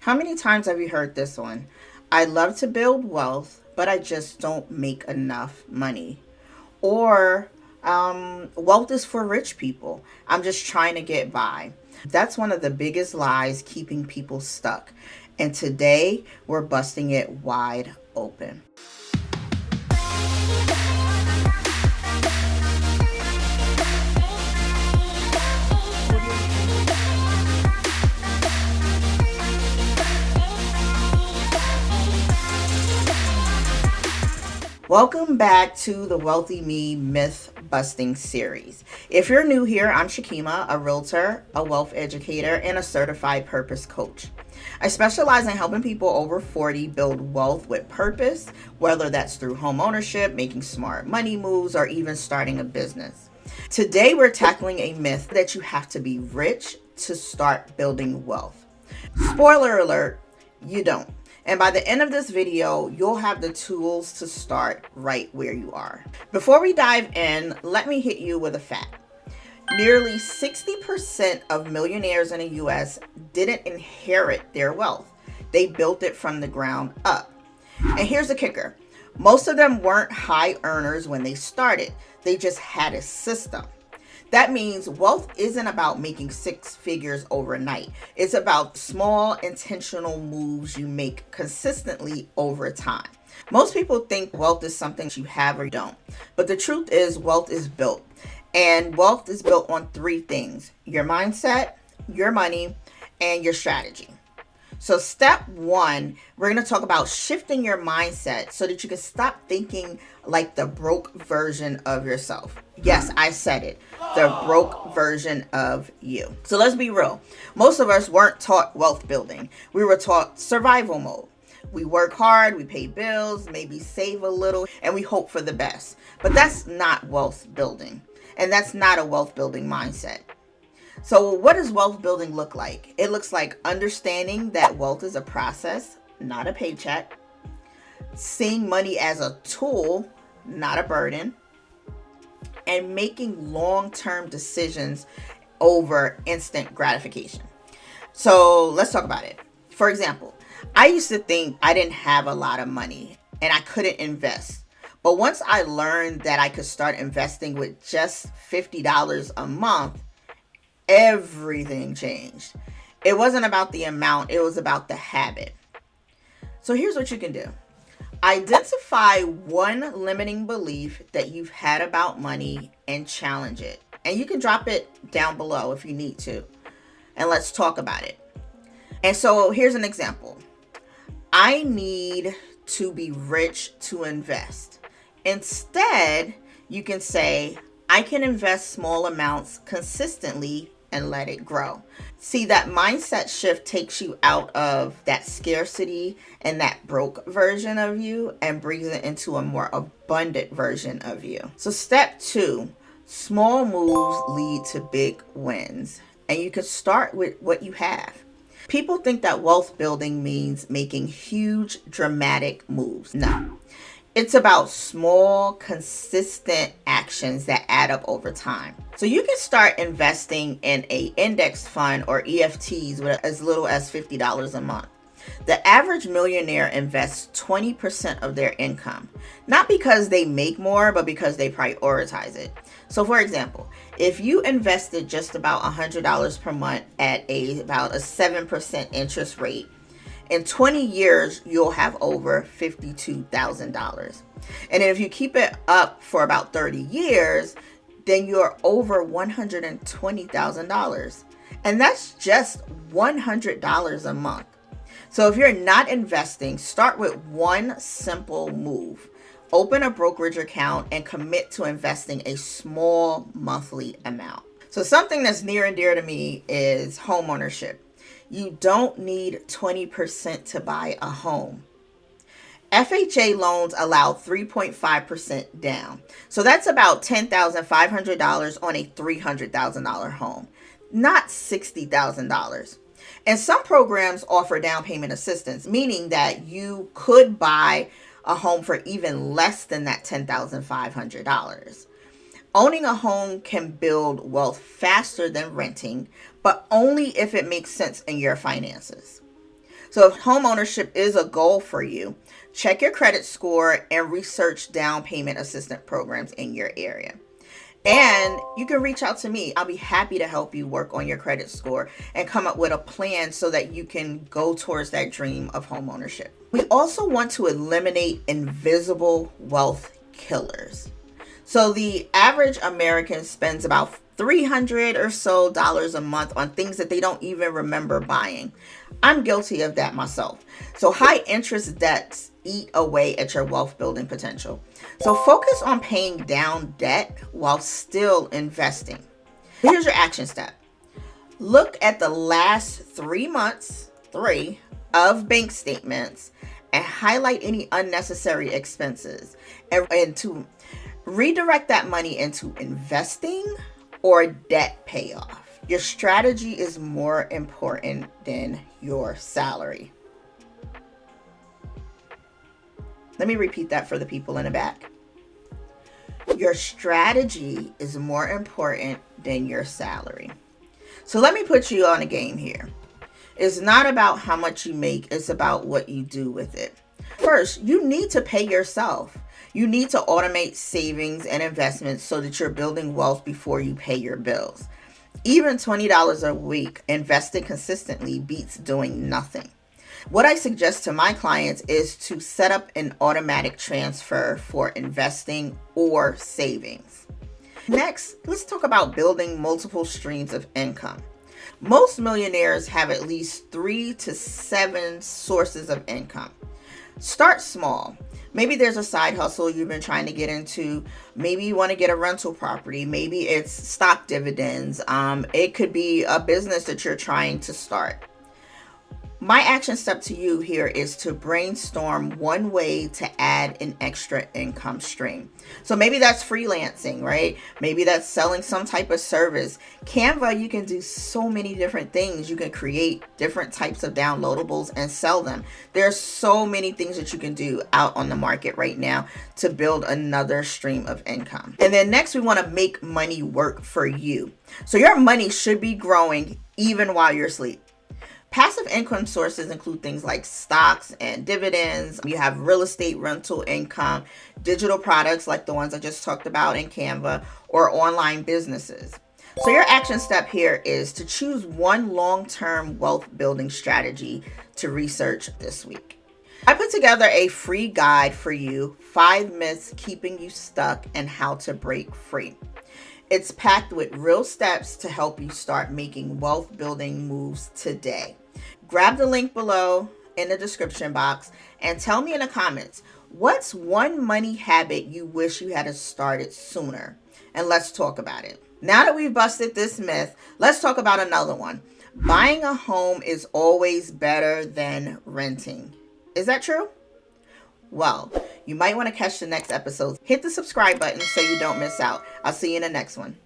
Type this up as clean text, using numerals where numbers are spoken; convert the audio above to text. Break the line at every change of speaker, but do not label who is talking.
How many times have you heard this one? I love to build wealth, but I just don't make enough money. Or wealth is for rich people. I'm just trying to get by. That's one of the biggest lies keeping people stuck. And today we're busting it wide open. Welcome back to the Wealthy Me Myth Busting series. If you're new here, I'm Shakema, a realtor, a wealth educator, and a certified purpose coach. I specialize in helping people over 40 build wealth with purpose, whether that's through homeownership, making smart money moves, or even starting a business. Today, we're tackling a myth that you have to be rich to start building wealth. Spoiler alert, you don't. And by the end of this video, you'll have the tools to start right where you are. Before we dive in, let me hit you with a fact. Nearly 60% of millionaires in the US didn't inherit their wealth. They built it from the ground up. And here's the kicker. Most of them weren't high earners when they started. They just had a system. That means wealth isn't about making six figures overnight. It's about small, intentional moves you make consistently over time. Most people think wealth is something you have or don't. But the truth is, wealth is built. And wealth is built on three things: your mindset, your money, and your strategy. So step one, we're going to talk about shifting your mindset so that you can stop thinking like the broke version of yourself. Yes, I said it. The broke version of you. So let's be real. Most of us weren't taught wealth building. We were taught survival mode. We work hard, we pay bills, maybe save a little, and we hope for the best. But that's not wealth building. And that's not a wealth building mindset. So what does wealth building look like? It looks like understanding that wealth is a process, not a paycheck. Seeing money as a tool, not a burden. And making long-term decisions over instant gratification. So let's talk about it. For example, I used to think I didn't have a lot of money and I couldn't invest. But once I learned that I could start investing with just $50 a month, everything changed. It wasn't about the amount, it was about the habit. So here's what you can do. Identify one limiting belief that you've had about money and challenge it. And you can drop it down below if you need to. And let's talk about it. And so here's an example. I need to be rich to invest. Instead, you can say, I can invest small amounts consistently and let it grow. See, that mindset shift takes you out of that scarcity and that broke version of you and brings it into a more abundant version of you. So step two, small moves lead to big wins. And you can start with what you have. People think that wealth building means making huge, dramatic moves. No. It's about small, consistent actions that add up over time. So you can start investing in an index fund or EFTs with as little as $50 a month. The average millionaire invests 20% of their income, not because they make more, but because they prioritize it. So for example, if you invested just about $100 per month at about a 7% interest rate, in 20 years, you'll have over $52,000. And if you keep it up for about 30 years, then you're over $120,000. And that's just $100 a month. So if you're not investing, start with one simple move. Open a brokerage account and commit to investing a small monthly amount. So something that's near and dear to me is homeownership. You don't need 20% to buy a home. FHA loans allow 3.5% down. So that's about $10,500 on a $300,000 home, not $60,000. And some programs offer down payment assistance, meaning that you could buy a home for even less than that $10,500. Owning a home can build wealth faster than renting, but only if it makes sense in your finances. So if home ownership is a goal for you, check your credit score and research down payment assistance programs in your area. And you can reach out to me. I'll be happy to help you work on your credit score and come up with a plan so that you can go towards that dream of home ownership. We also want to eliminate invisible wealth killers. So the average American spends about $300 or so a month on things that they don't even remember buying. I'm guilty of that myself. So high interest debts eat away at your wealth building potential. So focus on paying down debt while still investing. Here's your action step. Look at the last 3 months, of bank statements and highlight any unnecessary expenses and to redirect that money into investing or debt payoff. Your strategy is more important than your salary. Let me repeat that for the people in the back. Your strategy is more important than your salary. So let me put you on a game here. It's not about how much you make, it's about what you do with it. First, you need to pay yourself. You need to automate savings and investments so that you're building wealth before you pay your bills. Even $20 a week invested consistently beats doing nothing. What I suggest to my clients is to set up an automatic transfer for investing or savings. Next, let's talk about building multiple streams of income. Most millionaires have at least 3 to 7 sources of income. Start small. Maybe there's a side hustle you've been trying to get into. Maybe you want to get a rental property. Maybe it's stock dividends. It could be a business that you're trying to start. My action step to you here is to brainstorm one way to add an extra income stream. So maybe that's freelancing, right? Maybe that's selling some type of service. Canva, you can do so many different things. You can create different types of downloadables and sell them. There's so many things that you can do out on the market right now to build another stream of income. And then next, we want to make money work for you. So your money should be growing even while you're asleep. Passive income sources include things like stocks and dividends. You have real estate rental income, digital products like the ones I just talked about in Canva, or online businesses. So your action step here is to choose one long-term wealth building strategy to research this week. I put together a free guide for you, 5 myths keeping you stuck and how to break free. It's packed with real steps to help you start making wealth building moves today. Grab the link below in the description box and tell me in the comments, what's one money habit you wish you had started sooner? And let's talk about it. Now that we've busted this myth, let's talk about another one. Buying a home is always better than renting. Is that true? Well, you might want to catch the next episode. Hit the subscribe button so you don't miss out. I'll see you in the next one.